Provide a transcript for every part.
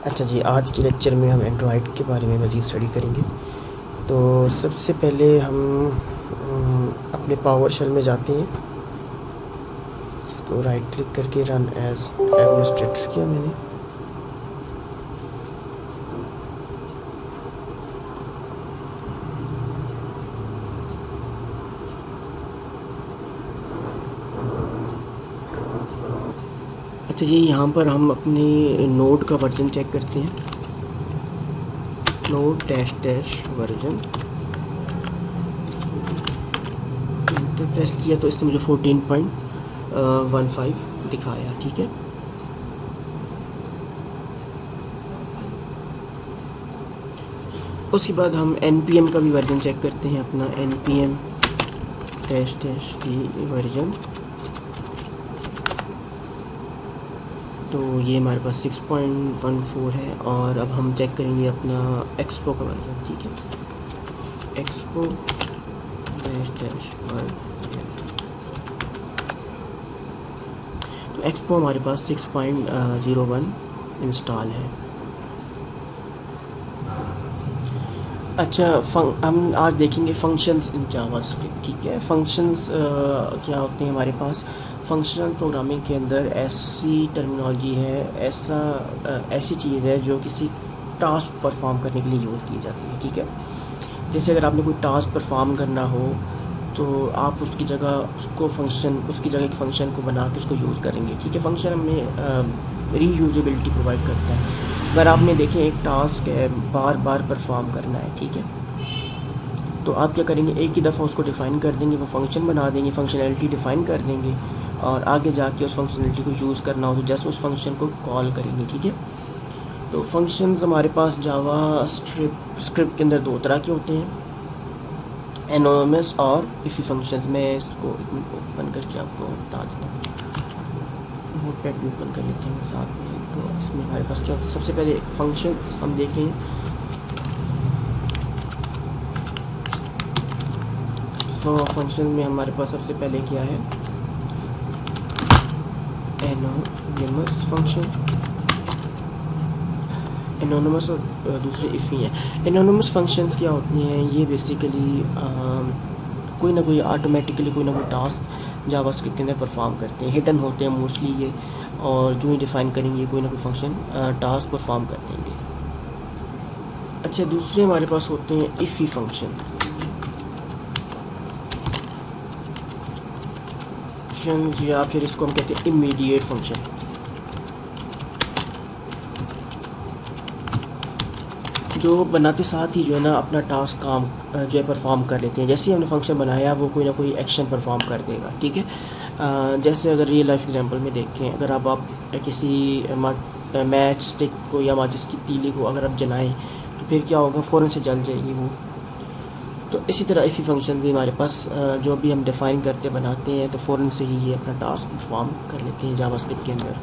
अच्छा जी, आज के लेक्चर में हम एंड्रॉयड के बारे में मज़ीद स्टडी करेंगे। तो सबसे पहले हम अपने पावर शेल में जाते हैं। इसको राइट क्लिक करके रन एज एडमिनिस्ट्रेटर किया मैंने। अच्छा जी, यहाँ पर हम अपने नोड का वर्जन चेक करते हैं। Node dash dash version press किया तो इसने मुझे 14.15 दिखाया। ठीक है, उसके बाद हम npm का भी वर्जन चेक करते हैं, अपना npm डैश डैश की वर्जन। तो ये हमारे पास 6.14 है। और अब हम चेक करेंगे अपना एक्सपो का वर्जन। ठीक है, एक्सपो डैश डैश वर्जन। तो एक्सपो हमारे पास 6.01 इंस्टॉल है। अच्छा, हम आज देखेंगे फंक्शंस इन जावास्क्रिप्ट। ठीक है, फंक्शंस क्या होते हैं हमारे पास। फंक्शनल प्रोग्रामिंग के अंदर ऐसी टर्मिनोलॉजी है, ऐसी चीज़ है जो किसी टास्क परफॉर्म करने के लिए यूज़ की जाती है। ठीक है, जैसे अगर आपने कोई टास्क परफॉर्म करना हो तो आप उसकी जगह एक फ़ंक्शन को बना के उसको यूज़ करेंगे। ठीक है, फंक्शन हमें रीयूजेबिलिटी प्रोवाइड करता है। अगर आपने देखें एक टास्क है, बार बार परफॉर्म करना है। ठीक है, तो आप क्या करेंगे, एक ही दफ़ा उसको डिफ़ाइन कर देंगे, वो फंक्शन बना देंगे, फंक्शनैलिटी डिफ़ाइन कर देंगे, और आगे जाके उस फंक्शनैलिटी को यूज़ करना हो तो जस्ट उस फंक्शन को कॉल करेंगे। ठीक है, तो फंक्शंस हमारे पास जावा स्क्रिप्ट के अंदर दो तरह के होते हैं, एनोनिमस और इफ़ी फंक्शंस। मैं इसको ओपन करके आपको बता देता हूँ। नोटपैड भी ओपन कर लेते हैं साथ में। तो इसमें हमारे पास क्या होता है, सबसे पहले फंक्शंस हम देख रहे हैं। तो फंक्शन में हमारे पास सबसे पहले क्या है, एनोनिमस फंक्शन। एनोनिमस और दूसरे इफ़ी हैं। एनोनिमस फंक्शंस क्या होती हैं, ये बेसिकली कोई ना कोई ऑटोमेटिकली कोई ना कोई टास्क जावास्क्रिप्ट के अंदर परफॉर्म करते हैं। हिडन होते हैं मोस्टली ये, और जो ही डिफ़ाइन करेंगे कोई ना कोई फंक्शन टास्क परफॉर्म कर देंगे। अच्छा, दूसरे हमारे पास होते हैं इफ़ी फंक्शन या फिर इसको हम कहते हैं इमीडिएट फंक्शन। जो बनाते साथ ही जो है ना अपना टास्क काम जो है परफॉर्म कर लेते हैं। जैसे ही हमने फंक्शन बनाया वो कोई ना कोई एक्शन परफॉर्म कर देगा। ठीक है, जैसे अगर रियल लाइफ एग्जांपल में देखें, अगर आप किसी मैच स्टिक को या माचिस की तीली को अगर आप जलाएं तो फिर क्या होगा, फ़ौरन से जल जाएगी वो। तो इसी तरह इफ़ी फंक्शन भी हमारे पास जो भी हम डिफ़ाइन करते बनाते हैं तो फ़ौरन से ही ये अपना टास्क परफॉर्म कर लेते हैं जावास्क्रिप्ट के अंदर।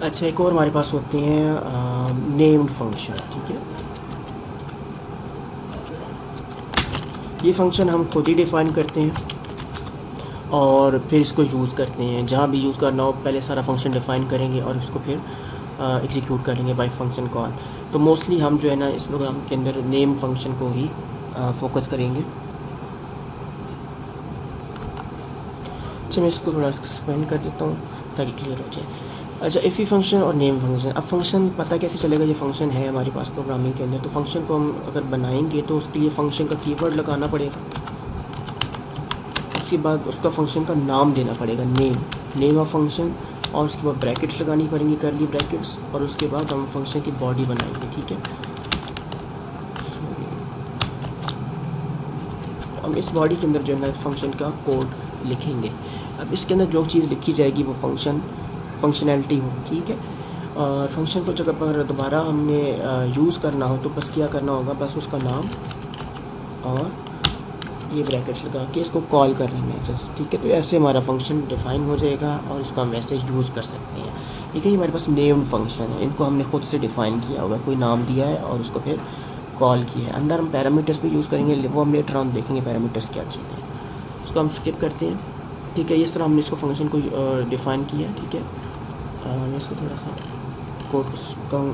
अच्छा, एक और हमारे पास होते हैं नेम्ड फंक्शन। ठीक है, ये फंक्शन हम खुद ही डिफ़ाइन करते हैं और फिर इसको यूज़ करते हैं। जहाँ भी यूज़ करना हो पहले सारा फंक्शन डिफ़ाइन करेंगे और इसको फिर एग्जीक्यूट करेंगे बाय फंक्शन कॉल। तो मोस्टली हम जो है ना इस प्रोग्राम के अंदर नेम फंक्शन को ही फोकस करेंगे। अच्छा, मैं इसको थोड़ा एक्सप्लेन कर देता हूँ ताकि क्लियर हो जाए। अच्छा, इफ़ी फंक्शन और नेम फंक्शन। अब फंक्शन पता कैसे चलेगा ये फंक्शन है हमारे पास प्रोग्रामिंग के अंदर। तो फंक्शन को हम अगर बनाएंगे तो उसके लिए फ़ंक्शन का कीवर्ड लगाना पड़ेगा, उसके बाद उसका फंक्शन का नाम देना पड़ेगा, नेम ऑफ फंक्शन, और उसके बाद ब्रैकेट्स लगानी पड़ेंगी, करली ब्रैकेट्स, और उसके बाद हम फंक्शन की बॉडी बनाएंगे। ठीक है, हम इस बॉडी के अंदर जो है ना फंक्शन का कोड लिखेंगे। अब इसके अंदर जो चीज़ लिखी जाएगी वो फंक्शनैलिटी हो। ठीक है, और फंक्शन को जगह पर दोबारा हमने यूज़ करना हो तो बस क्या करना होगा, बस उसका नाम और ये ब्रैकेट्स लगा के इसको कॉल कर लेंगे जस्ट। ठीक है, तो ऐसे हमारा फंक्शन डिफ़ाइन हो जाएगा और उसका मैसेज यूज़ कर सकते हैं। ठीक है, ये हमारे पास नेम्ड फंक्शन है, इनको हमने खुद से डिफ़ाइन किया होगा, कोई नाम दिया है और उसको फिर कॉल किया है। अंदर हम पैरामीटर्स भी यूज़ करेंगे, वो हम लेटर ऑन देखेंगे पैरामीटर्स क्या चीज़ है। उसको हम स्किप करते हैं। ठीक है, इस तरह हमने इसको फंक्शन को डिफ़ाइन किया। ठीक है, मैं इसको थोड़ा सा कोड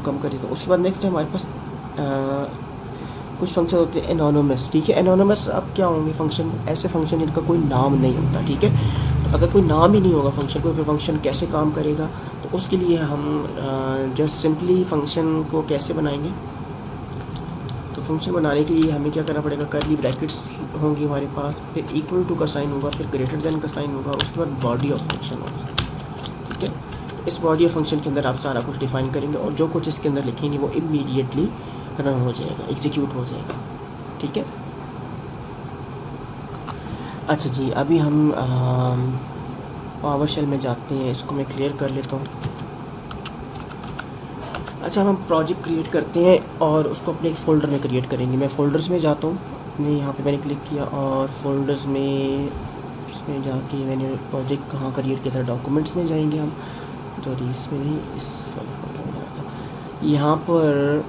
कम कर देता हूँ। उसके बाद नेक्स्ट है हमारे पास कुछ फंक्शन होते हैं एनोनिमस। ठीक है, एनोनिमस अब क्या होंगे फंक्शन, ऐसे फंक्शन जिनका कोई नाम नहीं होता। ठीक है, तो अगर कोई नाम ही नहीं होगा फंक्शन को, फिर फंक्शन कैसे काम करेगा? तो उसके लिए हम जस्ट सिंपली फंक्शन को कैसे बनाएंगे? तो फंक्शन बनाने के लिए हमें क्या करना पड़ेगा, करली ब्रैकेट्स होंगी हमारे पास, फिर इक्वल टू का साइन होगा, फिर ग्रेटर देन का साइन होगा, उसके बाद बॉडी ऑफ फंक्शन होगा। ठीक है, इस बॉडी ऑफ फंक्शन के अंदर आप सारा कुछ डिफाइन करेंगे और जो कुछ इसके अंदर लिखेंगे वो इमीडिएटली रन हो जाएगा, एग्जीक्यूट हो जाएगा। ठीक है, अच्छा जी, अभी हम पावर शेल में जाते हैं, इसको मैं क्लियर कर लेता हूँ। अच्छा, हम प्रोजेक्ट क्रिएट करते हैं और उसको अपने एक फ़ोल्डर में क्रिएट करेंगे। मैं फ़ोल्डर्स में जाता हूँ, यहाँ पे मैंने क्लिक किया और फोल्डर्स में इसमें जाके मैंने प्रोजेक्ट कहाँ क्रिएट किया था, डॉक्यूमेंट्स में जाएंगे हम। तो इसमें नहीं, इस वाले फोल्डर में जाता हूँ। यहाँ पर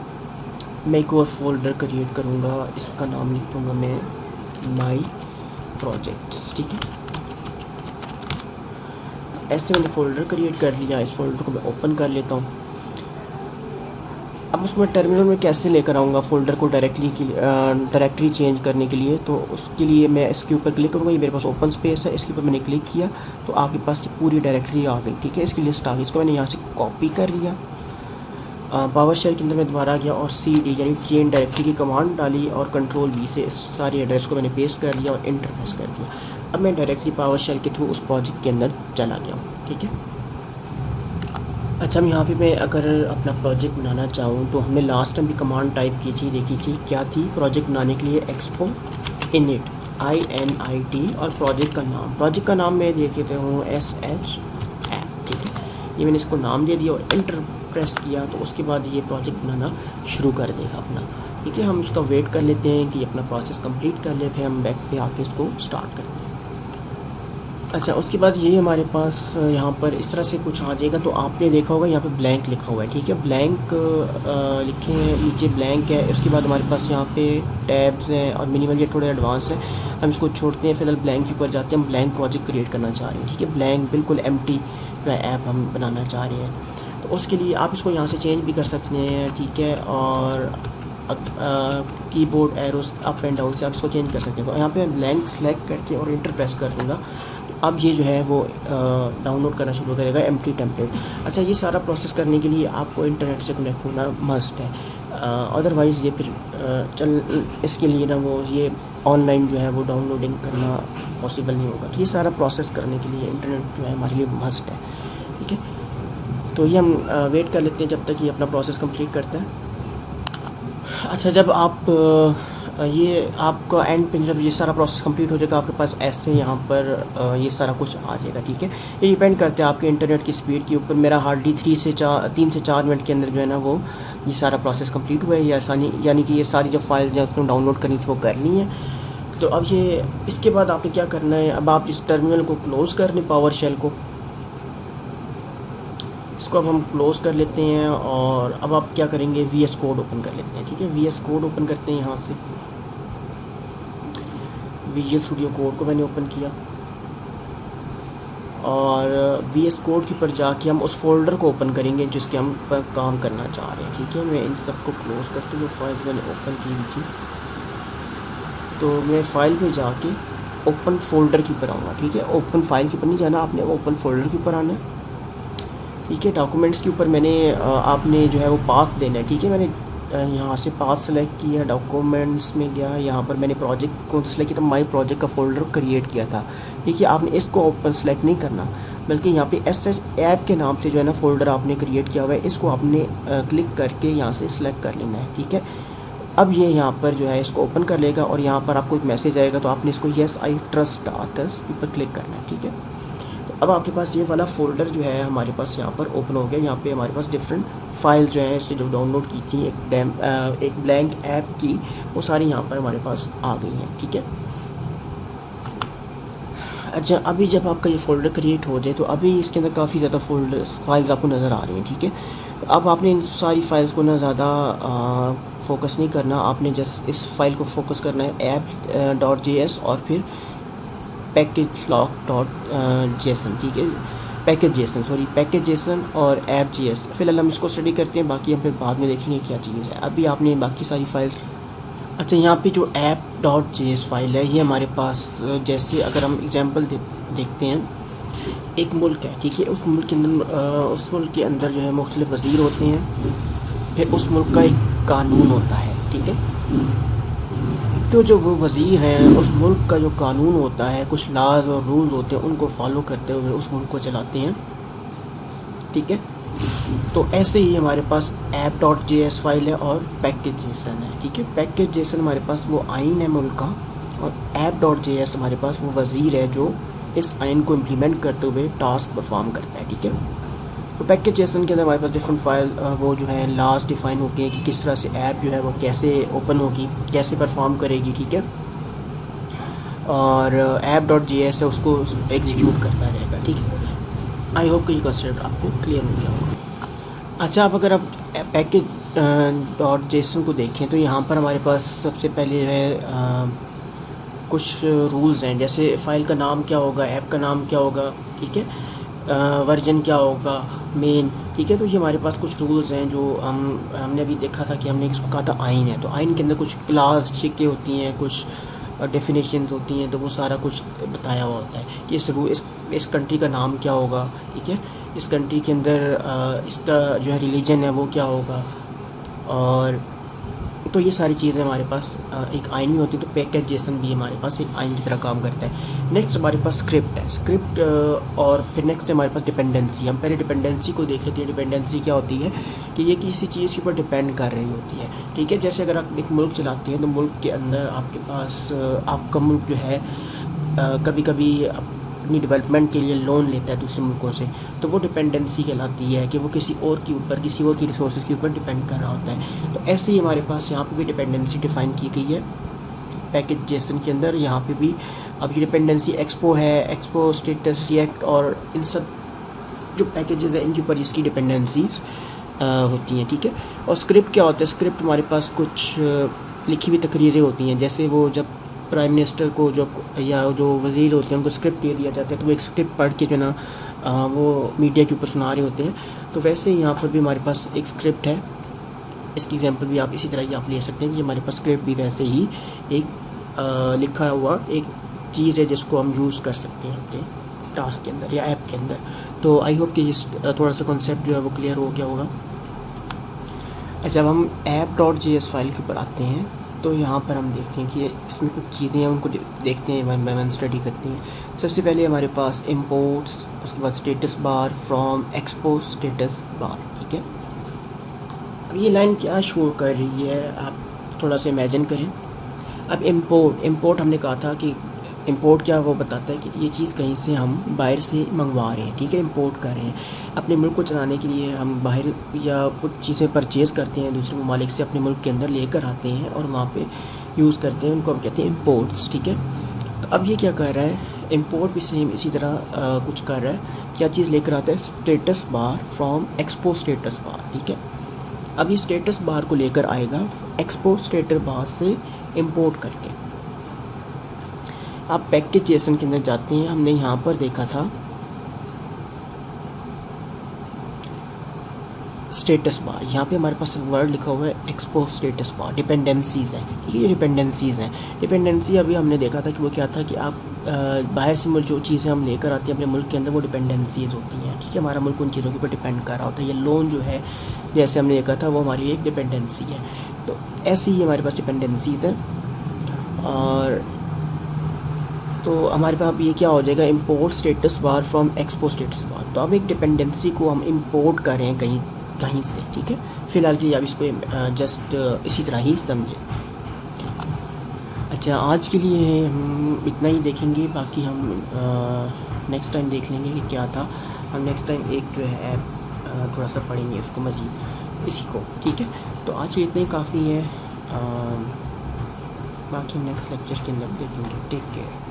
मैं एक और फोल्डर क्रिएट करूँगा, इसका नाम लिख दूँगा मैं माई प्रोजेक्ट्स। ठीक है, ऐसे मैंने फ़ोल्डर क्रिएट कर लिया। इस फोल्डर को मैं ओपन कर लेता हूँ। अब उसमें टर्मिनल में कैसे लेकर आऊँगा फ़ोल्डर को डायरेक्टरी चेंज करने के लिए? तो उसके लिए मैं इसके ऊपर क्लिक करूँगा। ये मेरे पास ओपन स्पेस है, इसके ऊपर मैंने क्लिक किया तो आपके पास पूरी डायरेक्टरी आ गई। ठीक है, इसकी लिस्ट आ गई। इसको मैंने यहाँ से कॉपी कर लिया, पावर शेल के अंदर मैं दोबारा गया और CD यानी चेंज डायरेक्टरी की कमांड डाली और कंट्रोल V से इस सारी एड्रेस को मैंने पेस्ट कर लिया और एंटर प्रेस कर दिया। अब मैं डायरेक्टली पावर शेल के थ्रू उस प्रोजेक्ट के अंदर चला गया हूँ। ठीक है, अच्छा, हम यहाँ पे मैं अगर अपना प्रोजेक्ट बनाना चाहूँ तो हमने लास्ट टाइम भी कमांड टाइप की थी, देखी थी क्या थी? प्रोजेक्ट बनाने के लिए एक्सपो इनिट INIT और प्रोजेक्ट का नाम मैं दे देता हूँ SH ऐप। ठीक है, ये मैंने इसको नाम दे दिया और एंटर प्रेस किया तो उसके बाद ये प्रोजेक्ट बनाना शुरू कर देगा अपना। ठीक है, हम इसका वेट कर लेते हैं कि अपना प्रोसेस कंप्लीट कर ले, फिर हम बैक पे आके इसको स्टार्ट करते हैं। अच्छा, उसके बाद ये हमारे पास यहाँ पर इस तरह से कुछ आ जाएगा। तो आपने देखा होगा यहाँ पे ब्लैंक लिखा हुआ है। ठीक है, ब्लैंक लिखे हैं, नीचे ब्लैंक है। उसके बाद हमारे पास यहाँ पे टैब्स हैं और मिनिमल, ये थोड़े एडवांस हैं, हम इसको छोड़ते हैं। फिलहाल ब्लैंक के ऊपर जाते हैं। हम ब्लैंक प्रोजेक्ट क्रिएट करना चाह रहे हैं। ठीक है, ब्लैंक बिल्कुल एम्प्टी जो है ऐप हम बनाना चाह रहे हैं। तो उसके लिए आप इसको यहाँ से चेंज भी कर सकते हैं। ठीक है, और keyboard arrows up and down से आप इसको चेंज कर सकते हैं। तो यहाँ पे मैं ब्लैंक सेलेक्ट करके और इंटर प्रेस कर दूँगा। अब ये जो है वो डाउनलोड करना शुरू करेगा एम्प्टी टेम्पलेट। अच्छा, ये सारा प्रोसेस करने के लिए आपको इंटरनेट से कनेक्ट होना मस्ट है, अदरवाइज़ ये फिर इसके लिए ना वो ये ऑनलाइन जो है वो डाउनलोडिंग करना पॉसिबल नहीं होगा। तो ये सारा प्रोसेस करने के लिए इंटरनेट जो है हमारे लिए मस्ट है। ठीक है, तो ये हम वेट कर लेते हैं जब तक ये अपना प्रोसेस कंप्लीट करता है। अच्छा, जब आप ये आपका एंड पे जब ये सारा प्रोसेस कंप्लीट हो जाएगा, आपके पास ऐसे यहाँ पर ये सारा कुछ आ जाएगा। ठीक है, ये डिपेंड करता है आपके इंटरनेट की स्पीड के ऊपर। मेरा हार्डली 3 से 4 मिनट के अंदर जो है ना वो ये सारा प्रोसेस कंप्लीट हुआ है। ये आसानी यानी कि ये सारी जो फाइल्स हैं उसको डाउनलोड करनी थी वो कर ली है। तो अब ये इसके बाद आपने क्या करना है, अब आप इस टर्मिनल को क्लोज़ कर लें, पावर शेल को, इसको अब हम क्लोज़ कर लेते हैं। और अब आप क्या करेंगे, VS कोड ओपन कर लेते हैं। ठीक है, VS कोड ओपन करते हैं। यहाँ से विजुअल स्टूडियो कोड को मैंने ओपन किया और VS कोड के ऊपर जाके हम उस फोल्डर को ओपन करेंगे जिसके हम पर काम करना चाह रहे हैं। ठीक है, मैं इन सब को क्लोज़ करते हुए फाइल मैंने ओपन की हुई थी, तो मैं फ़ाइल पे जाके ओपन फोल्डर के ऊपर आऊँगा। ठीक है, ओपन फाइल के ऊपर नहीं जाना आपने, ओपन फोल्डर के ऊपर आना है। ठीक है, डॉक्यूमेंट्स के ऊपर मैंने आपने जो है वो पाथ देना है। ठीक है, मैंने यहाँ से पाथ सेलेक्ट किया, डॉक्यूमेंट्स में गया, यहाँ पर मैंने प्रोजेक्ट को सेलेक्ट किया था, माई प्रोजेक्ट का फोल्डर क्रिएट किया था। ठीक है, आपने इसको ओपन सेलेक्ट नहीं करना, बल्कि यहाँ पे SH ऐप के नाम से जो है ना फोल्डर आपने क्रिएट किया हुआ है, इसको आपने क्लिक करके यहाँ से सिलेक्ट कर लेना है। ठीक है, अब ये यहाँ पर जो है इसको ओपन कर लेगा और यहाँ पर आपको एक मैसेज आएगा, तो आपने इसको येस आई ट्रस्ट अदर्स के ऊपर क्लिक करना है। ठीक है, अब आपके पास ये वाला फ़ोल्डर जो है हमारे पास यहाँ पर ओपन हो गया। यहाँ पे हमारे पास डिफरेंट फाइल जो हैं इसने जो डाउनलोड की थी एक ब्लैंक ऐप की, वो सारी यहाँ पर हमारे पास आ गई हैं। ठीक है, अच्छा, अभी जब आपका ये फ़ोल्डर क्रिएट हो जाए तो अभी इसके अंदर काफ़ी ज़्यादा फाइल्स आपको नज़र आ रही हैं। ठीक है, अब आपने इन सारी फाइल्स को ना ज़्यादा फोकस नहीं करना, आपने जस्ट इस फाइल को फोकस करना है app.js और फिर पैकेज लॉक डॉट जेसन, ठीक है, पैकेज जेसन और ऐप JS। फिलहाल हम इसको स्टडी करते हैं, बाकी हम फिर बाद में देखेंगे क्या चीज़ है। अभी आपने बाकी सारी फाइल्स, अच्छा यहाँ पे जो ऐप डॉट JS फाइल है ये हमारे पास, जैसे अगर हम एग्जांपल देखते हैं, एक मुल्क है, ठीक है, उस मुल्क के अंदर जो है मुख्तलिफ वज़ीर होते हैं, फिर उस मुल्क का एक कानून होता है, ठीक है। तो जो वो वज़ीर हैं, उस मुल्क का जो कानून होता है, कुछ लाज और रूल्स होते हैं, उनको फॉलो करते हुए उस मुल्क को चलाते हैं, ठीक है। तो ऐसे ही हमारे पास ऐप डॉट JS फाइल है और पैकेज जेसन है, ठीक है। पैकेज जेसन हमारे पास वो आइन है मुल्क का, और ऐप डॉट JS हमारे पास वो वज़ीर है जो इस आइन को इम्प्लीमेंट करते हुए टास्क परफॉर्म करता है, ठीक है। तो पैकेज जेसन के अंदर हमारे पास डिफरेंट फाइल वो जो है लास्ट डिफ़ाइन होती है कि किस तरह से ऐप जो है वो कैसे ओपन होगी, कैसे परफॉर्म करेगी, ठीक है। और ऐप डॉट JS है उसको एग्जीक्यूट करता रहेगा, ठीक है। आई होप कि ये कॉन्सेप्ट आपको क्लियर हो गया होगा। अच्छा, अब अगर आप पैकेज डॉट जेसन को देखें तो यहाँ पर हमारे पास सबसे पहले जो है कुछ रूल्स हैं, जैसे फ़ाइल का नाम क्या होगा, ऐप का नाम क्या होगा, ठीक है, वर्जन क्या होगा, मेन, ठीक है। तो ये हमारे पास कुछ रूल्स हैं जो हमने अभी देखा था कि हमने इसको कहा था आइन है, तो आइन के अंदर कुछ क्लास शिकें होती हैं, कुछ डेफिनेशंस होती हैं, तो वो सारा कुछ बताया हुआ होता है कि इस कंट्री का नाम क्या होगा, ठीक है, इस कंट्री के अंदर इसका जो है रिलीजन है वो क्या होगा, और तो ये सारी चीज़ें हमारे पास एक आइन में होती है। तो पैकेज जेसन भी हमारे पास एक आइन की तरह काम करता है। नेक्स्ट हमारे पास स्क्रिप्ट है, और फिर नेक्स्ट हमारे पास डिपेंडेंसी। हम पहले डिपेंडेंसी को देख लेते हैं। डिपेंडेंसी क्या होती है कि ये किसी चीज़ के ऊपर डिपेंड कर रही होती है, ठीक है। जैसे अगर आप एक मुल्क चलाते हैं तो मुल्क के अंदर आपके पास आपका मुल्क जो है कभी कभी अपनी डेवलपमेंट के लिए लोन लेता है दूसरे मुल्कों से, तो वो डिपेंडेंसी कहलाती है कि वो किसी और की रिसोर्सेज के ऊपर डिपेंड कर रहा होता है। तो ऐसे ही हमारे पास यहाँ पे भी डिपेंडेंसी डिफ़ाइन की गई है पैकेज जेसन के अंदर। यहाँ पे भी अब ये डिपेंडेंसी एक्सपो है, एक्सपो, स्टेटस, रिएक्ट और इन सब जो पैकेजेस हैं इनके ऊपर इसकी डिपेंडेंसीज होती हैं, ठीक है। और स्क्रिप्ट क्या होता है, स्क्रिप्ट हमारे पास कुछ लिखी हुई तकरीरें होती हैं, जैसे वो जब प्राइम मिनिस्टर को या जो वज़ीर होते हैं उनको स्क्रिप्ट दे दिया जाता है तो वो एक स्क्रिप्ट पढ़ के जो ना वो मीडिया के ऊपर सुना रहे होते हैं। तो वैसे ही यहाँ पर भी हमारे पास एक स्क्रिप्ट है। इसकी एग्जांपल भी आप इसी तरह ही आप ले सकते हैं कि हमारे पास स्क्रिप्ट भी वैसे ही एक लिखा हुआ एक चीज़ है जिसको हम यूज़ कर सकते हैं अपने टास्क के अंदर या ऐप के अंदर। तो आई होप कि थोड़ा सा कॉन्सेप्ट जो है वो क्लियर हो गया होगा। जब हम ऐप डॉट JS फाइल के ऊपर आते हैं तो यहाँ पर हम देखते हैं कि इसमें कुछ चीज़ें हैं, उनको देखते हैं, वन बाय वन स्टडी करते हैं। सबसे पहले हमारे पास इंपोर्ट, उसके बाद status bar from expo status bar, ठीक है। अब ये लाइन क्या शो कर रही है आप थोड़ा सा इमेजिन करें। अब इंपोर्ट हमने कहा था कि इंपोर्ट क्या वो बताता है कि ये चीज़ कहीं से हम बाहर से मंगवा रहे हैं, ठीक है, इंपोर्ट कर रहे हैं। अपने मुल्क को चलाने के लिए हम बाहर या कुछ चीज़ें परचेज़ करते हैं दूसरे ममालिक से, अपने मुल्क के अंदर लेकर आते हैं और वहाँ पे यूज़ करते हैं, उनको हम कहते हैं इंपोर्ट्स, ठीक है। तो अब ये क्या कर रहा है, इंपोर्ट भी सेम इसी तरह कुछ कर रहा है। क्या चीज़ लेकर आता है, status bar from expo status bar, ठीक है। अब ये स्टेटस बार को लेकर आएगा एक्सपो स्टेटस बार से इंपोर्ट करके। आप पैकेज जेसन के अंदर जाते हैं, हमने यहाँ पर देखा था स्टेटस बार, यहाँ पे हमारे पास वर्ड लिखा हुआ है एक्सपो स्टेटस बार, डिपेंडेंसीज़ है, ठीक है, ये डिपेंडेंसीज़ हैं। डिपेंडेंसी अभी हमने देखा था कि वो क्या था कि आप बाहर से जो चीज़ें हम लेकर आते हैं अपने मुल्क के अंदर वो डिपेंडेंसीज़ होती हैं, ठीक है। हमारा मुल्क उन चीज़ों के ऊपर डिपेंड कर रहा होता है। ये लोन जो है जैसे हमने देखा था वो हमारी एक डिपेंडेंसी है। तो ऐसे ही हमारे पास डिपेंडेंसीज़ हैं। और तो हमारे पास ये क्या हो जाएगा, import status bar from expo status bar. तो अब एक डिपेंडेंसी को हम इंपोर्ट कर रहे हैं कहीं से, ठीक है। फ़िलहाल जी आप इसको जस्ट इसी तरह ही समझें। अच्छा, आज के लिए हम इतना ही देखेंगे, बाकी हम नेक्स्ट टाइम देख लेंगे कि क्या था। हम नेक्स्ट टाइम एक जो है ऐप थोड़ा सा पढ़ेंगे उसको मज़ीद इसी को, ठीक है। तो आज के इतना ही काफ़ी है, बाकी हम नेक्स्ट लेक्चर के अंदर देखेंगे। Take care.